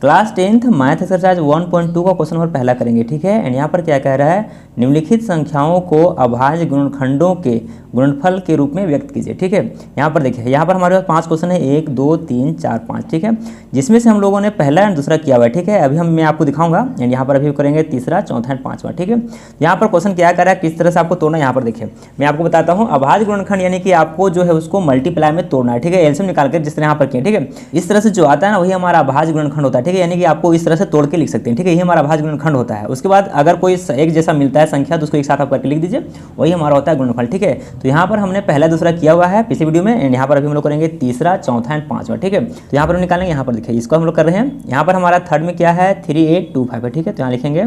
Class 10th math exercise 1.2 का question number पहला करेंगे, ठीक है। एंड यहाँ पर क्या कह रहा है, निम्नलिखित संख्याओं को अभाज्य गुणनखंडों के गुणनफल के रूप में व्यक्त कीजिए, ठीक है। यहाँ पर देखिए, यहाँ पर हमारे पास 5 क्वेश्चन है, 1 2 3 4 5, ठीक है, जिसमें से हम लोगों ने पहला एंड दूसरा किया हुआ है, ठीक है। अभी मैं आपको दिखाऊंगा एंड यहाँ पर अभी करेंगे तीसरा, चौथा एंड पांचवा, ठीक है। यहाँ पर क्वेश्चन क्या कर रहा है, किस तरह से आपको तोड़ना है, यहाँ पर देखिए मैं आपको बताता हूँ। अभाज्य गुणनखंड यानी कि आपको जो है उसको मल्टीप्लाई में तोड़ना है, ठीक है, एलसीएम निकाल कर जिस तरह यहाँ पर किया, ठीक है। इस तरह से जो आता है ना वही हमारा अभाज्य गुणनखंड होता है, ठीक है, यानी कि आपको इस तरह से तोड़ के लिख सकते हैं, ठीक है, ये हमारा अभाज्य गुणनखंड होता है। उसके बाद अगर कोई एक जैसा मिलता है संख्या तो उसको एक साथ आप करके लिख दीजिए, वही हमारा होता है गुणनफल, ठीक है। तो यहाँ पर हमने पहला दूसरा किया हुआ है पिछले वीडियो में एंड यहाँ पर अभी हम लोग करेंगे तीसरा, चौथा एंड पांचवा, ठीक है। तो यहाँ पर हम निकालेंगे, यहाँ पर देखिए इसको हम लोग कर रहे हैं। यहाँ पर हमारा थर्ड में क्या है, 3 8 2 5 है, ठीक है। तो यहाँ लिखेंगे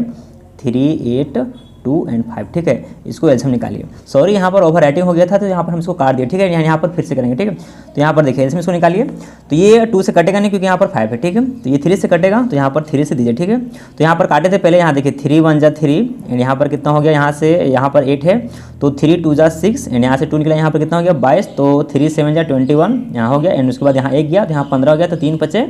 3 8 2 एंड 5, ठीक है। इसको एलसीएम निकालिए। सॉरी यहाँ पर ओवर राइटिंग हो गया था तो यहाँ पर हम इसको काट दिया, ठीक है। यहाँ पर फिर से करेंगे, ठीक है। तो यहाँ पर देखिए एलसीएम इसको निकालिए, तो ये 2 से कटेगा नहीं क्योंकि यहाँ पर 5 है, ठीक है। तो ये 3 से कटेगा तो यहाँ पर 3 से दीजिए, ठीक है। तो यहाँ पर काटे थे पहले, यहाँ देखिए 3 1 जा 3 एंड यहाँ पर कितना हो गया, यहाँ से यहाँ पर 8 है तो 3 2 जा 6 एंड यहाँ से 2 निकला, यहाँ पर कितना हो गया 22, तो 3 7 जा 21 यहाँ हो गया एंड उसके बाद यहाँ 1 गया तो यहाँ 15 हो गया, तो 3 5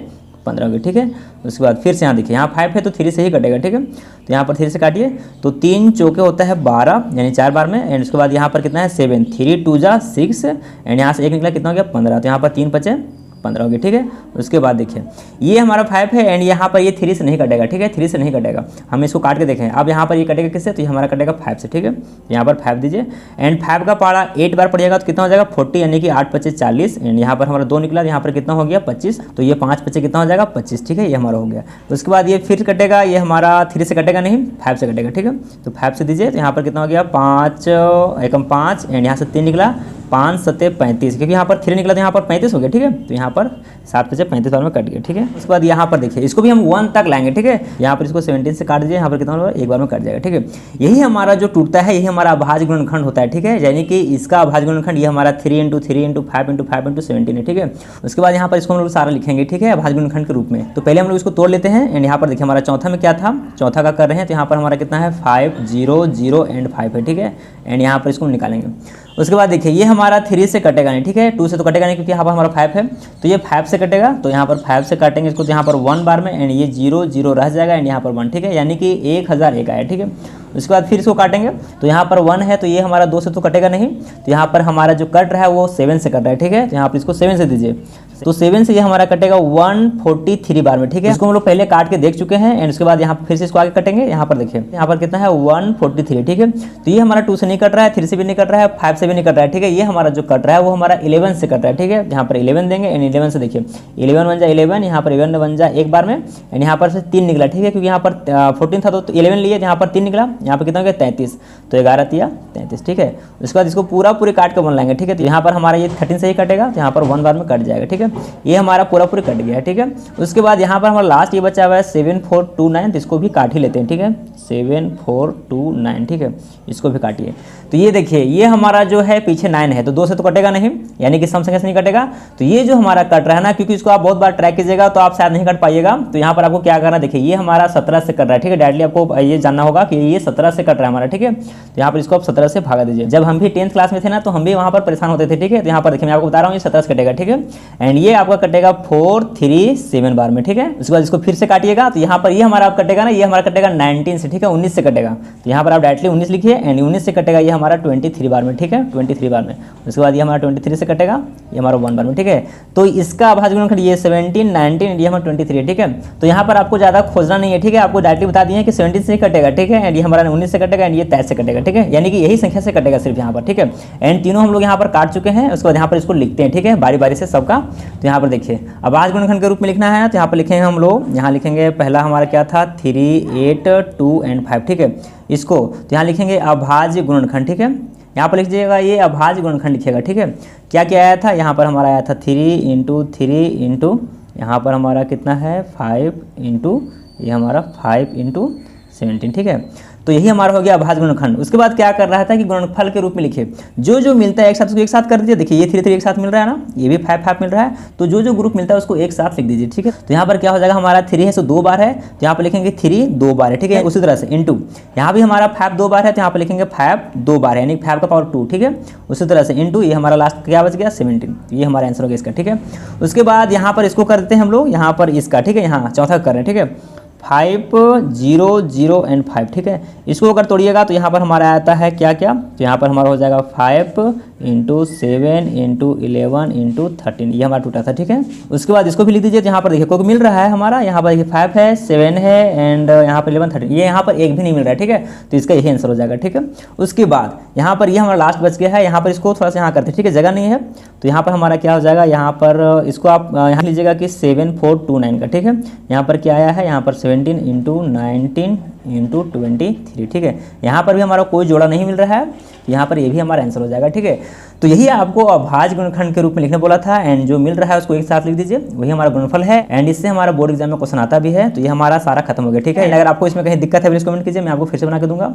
15 हो गया, ठीक है। उसके बाद फिर से यहाँ देखिए यहाँ 5 है तो 3 से ही कटेगा, ठीक है। तो यहाँ पर 3 से काटिए, तो 3 चौके होता है 12 यानी 4 बार में एंड उसके बाद यहाँ पर कितना है 7, 3 2 जा 6 एंड यहाँ से 1 निकला कितना हो गया 15, तो यहाँ पर 3 5 15 हो गया, ठीक है। उसके बाद देखिए ये हमारा 5 है एंड यहाँ पर ये 3 से नहीं कटेगा, ठीक है, 3 से नहीं कटेगा। हम इसको काट के देखें, अब यहाँ पर ये कटेगा किससे, तो ये हमारा कटेगा 5 से, ठीक है। यहाँ पर 5 दीजिए एंड 5 का पारा 8 बार पड़ेगा तो कितना हो जाएगा 40 यानी कि 8 5 40 एंड यहाँ पर हमारा 2 निकला, यहाँ पर कितना हो गया 25, तो ये 5 5 कितना हो जाएगा 25, ठीक है, ये हमारा हो गया। उसके बाद ये फिर कटेगा, ये हमारा 3 से कटेगा नहीं 5 से कटेगा, ठीक है। तो 5 से दीजिए, तो यहाँ पर कितना हो गया 5 एकम 5 एंड यहाँ से 3 निकला 5 7 35, क्योंकि यहाँ पर 3 निकला तो यहाँ पर 35 हो गया, ठीक है। तो यहाँ पर 7 5 35 बार में कट गया, ठीक है। उसके बाद यहाँ पर देखिए इसको भी हम 1 तक लाएंगे, ठीक है। यहाँ पर इसको 17 से काट दीजिए, यहाँ पर कितना होगा एक बार में कट जाएगा, ठीक है। यही हमारा जो टूटता है यही हमारा अभाज्य गुणनखंड होता है, ठीक है, यानी कि इसका अभाज्य गुणनखंड ये हमारा 3 × 3 × 5 × 5 × 17 है, ठीक है। उसके बाद यहाँ पर इसको हम लोग सारा लिखेंगे, ठीक है, अभाज्य गुणनखंड के रूप में। तो पहले हम लोग इसको तोड़ लेते हैं एंड यहाँ पर देखिए हमारा चौथा में क्या था, चौथा का कर रहे हैं तो यहाँ पर हमारा कितना है 5 0 0 एंड 5 है, ठीक है। एंड यहाँ पर इसको निकालेंगे। उसके बाद देखिए ये हमारा 3 से कटेगा नहीं, ठीक है, 2 से तो कटेगा नहीं क्योंकि यहाँ पर हमारा 5 है, तो ये 5 से कटेगा, तो यहाँ पर 5 से काटेंगे इसको, तो यहाँ पर 1 बार में एंड ये 0 0 रह जाएगा एंड यहाँ पर 1, ठीक है, यानी कि 1001 आया, ठीक है। उसके बाद फिर इसको काटेंगे तो यहाँ पर 1 है तो ये हमारा 2 से तो कटेगा नहीं, तो यहाँ पर हमारा जो कट रहा है वो 7 से कट रहा है, ठीक है। तो यहाँ पर इसको 7 से दीजिए, तो 7 से ये हमारा कटेगा 143 बार में, ठीक है। इसको हम लोग पहले काट के देख चुके हैं एंड उसके बाद यहाँ पर फिर से इसको आगे कटेंगे। यहाँ पर देखिए यहाँ पर कितना है 143, ठीक है। तो ये हमारा 2 से नहीं कट रहा है, 3 से भी नहीं कट रहा है, 5 से भी नहीं कट रहा है, ठीक है। ये हमारा जो कट रहा है वो हमारा 11 से कट रहा है, ठीक है। यहाँ पर 11 देंगे एंड 11 से देखिए 11 1 जा 11, यहाँ पर 11 1 जा एक बार में एंड यहाँ पर से 3 निकला, ठीक है, क्योंकि यहाँ पर 14 था तो 11 लिए, यहाँ पर 3 निकला, यहाँ पर कितना हो गया 33, तो 11 तिया 33, ठीक है। उसके बाद इसको पूरे काट के बन लाएंगे, ठीक है। तो यहाँ पर हमारा ये 13 से ही कटेगा तो यहाँ पर 1 बार में कट जाएगा, ठीक है। ये हमारा पूरा कट गया है, ठीक है। उसके बाद यहाँ पर हमारा लास्ट ये बचा हुआ है 7 4 2 9, तो इसको भी काट ही लेते हैं, ठीक है, 7 4 2 9, ठीक है, इसको भी काटिए। तो ये देखिए ये हमारा जो है पीछे 9 है तो 2 से तो कटेगा नहीं, यानी कि सम संख्या से नहीं कटेगा। तो ये जो हमारा कट रहा है ना, क्योंकि इसको आप बहुत बार ट्रैक कीजिएगा तो आप शायद नहीं कट पाइएगा, तो यहाँ पर आपको क्या करना, देखिए ये हमारा 17 से कट रहा है, ठीक है। डायरेक्टली आपको ये जानना होगा कि ये 17 से कट रहा है हमारा, ठीक है। तो यहाँ पर इसको आप 17 से भागा दीजिए। जब हम भी 10th क्लास में थे ना तो हम भी वहाँ पर परेशान होते थे, ठीक है। तो यहाँ पर देखिए मैं आपको बता रहा हूँ ये 17 से कटेगा, ठीक है। एंड ये आपका कटेगा 4 3 7 बार में, ठीक है। उसके बाद इसको फिर से काटिएगा तो यहाँ पर ये हमारा आप कटेगा ना, ये हमारा कटेगा 19 से, ठीक है, 19 से कटेगा। तो यहाँ पर आप डायरेक्टली 19 लिखिए एंड 19 से कटेगा ये हमारा 23 बार में, ठीक है, 23 बार में। उसके बाद ये हमारा 23 से कटेगा, ये हमारा 1 बार में, ठीक है। तो इसका अभाज्य गुणनखंड ये 17 19 ये हमारा 23, ठीक है। तो यहाँ पर आपको ज़्यादा खोजना नहीं है, ठीक है, आपको डायरेक्टली बता दिए कि 17 से ही कटेगा, ठीक है, एंड ये हमारा 19 से कटेगा एंड ये 23 से कटेगा, ठीक है, यानी कि यही संख्या से कटेगा सिर्फ यहाँ पर, ठीक है। एंड तीनों हम लोग यहाँ पर काट चुके हैं। उसके बाद यहाँ पर इसको लिखते हैं, ठीक है, बारी बारी से सबका। तो यहाँ पर देखिए अभाज्य गुणनखंड के रूप में लिखना है तो यहाँ पर लिखेंगे हम लोग, यहाँ लिखेंगे पहला हमारा क्या था 3 8 2 एंड 5, ठीक है। इसको तो यहाँ लिखेंगे अभाज्य गुणनखंड, ठीक है। यहाँ पर लिखिएगा ये अभाज्य गुणनखंड लिखिएगा, ठीक है। क्या क्या आया था, यहाँ पर हमारा आया था 3 × 3 यहाँ पर हमारा कितना है 5 ये हमारा 5 × 17, ठीक है। तो तो यही हमारा हो गया अभाज्य गुणनखंड। उसके बाद क्या कर रहा था कि गुणनफल के रूप में लिखे, जो जो मिलता है एक साथ उसको एक साथ कर दीजिए। देखिए ये 3 3 एक साथ मिल रहा है ना, ये भी 5 5 मिल रहा है, तो जो जो ग्रुप मिलता है उसको एक साथ लिख दीजिए, ठीक है। तो यहाँ पर क्या हो जाएगा, हमारा 3 है सो 2 बार है, तो यहाँ पर लिखेंगे 3 2 बार है, ठीक है। उसी तरह से इनटू यहाँ भी हमारा 5 2 बार है, तो यहाँ पर लिखेंगे 5 2 बार है, यानी 5 का पावर 2, ठीक है। उसी तरह से इनटू ये हमारा लास्ट क्या बच गया 17, ये हमारा आंसर हो गया इसका, ठीक है। उसके बाद यहाँ पर इसको कर देते हैं हम लोग, यहाँ पर इसका, ठीक है, यहाँ चौथा कर रहे हैं, ठीक है। 5 0 0 एंड 5, ठीक है। इसको अगर तोड़िएगा तो यहाँ पर हमारा आता है क्या क्या, तो यहाँ पर हमारा हो जाएगा 5 × 7 × 11 × 13, ये हमारा टूटा था, ठीक है। उसके बाद इसको भी लिख दीजिए, यहाँ पर देखिए कोई मिल रहा है हमारा, यहाँ पर देखिए 5 है 7 है एंड यहाँ पर 11 13, ये यहाँ पर एक भी नहीं मिल रहा है, ठीक है। तो इसका यही आंसर हो जाएगा, ठीक है। उसके बाद यहाँ पर ये हमारा लास्ट बच गया है, यहाँ पर इसको थोड़ा सा यहाँ करते हैं, ठीक है, जगह नहीं है, तो यहाँ पर हमारा क्या हो जाएगा, यहाँ पर इसको आप यहाँ लीजिएगा कि 7429 का, ठीक है। यहाँ पर क्या आया है, यहाँ पर 17 × 19 × 23, ठीक है। यहाँ पर भी हमारा कोई जोड़ा नहीं मिल रहा है, यहाँ पर ये भी हमारा आंसर हो जाएगा, ठीक है। तो यही आपको अभाज्य गुणनखंड के रूप में लिखने बोला था, एंड जो मिल रहा है उसको एक साथ लिख दीजिए, वही हमारा गुणनफल है। एंड इससे हमारा बोर्ड एग्जाम में क्वेश्चन आता भी है, तो ये हमारा सारा खत्म हो गया, ठीक है। अगर आपको इसमें कहीं दिक्कत है प्लीज कमेंट कीजिए, मैं आपको फिर से बना के दूंगा।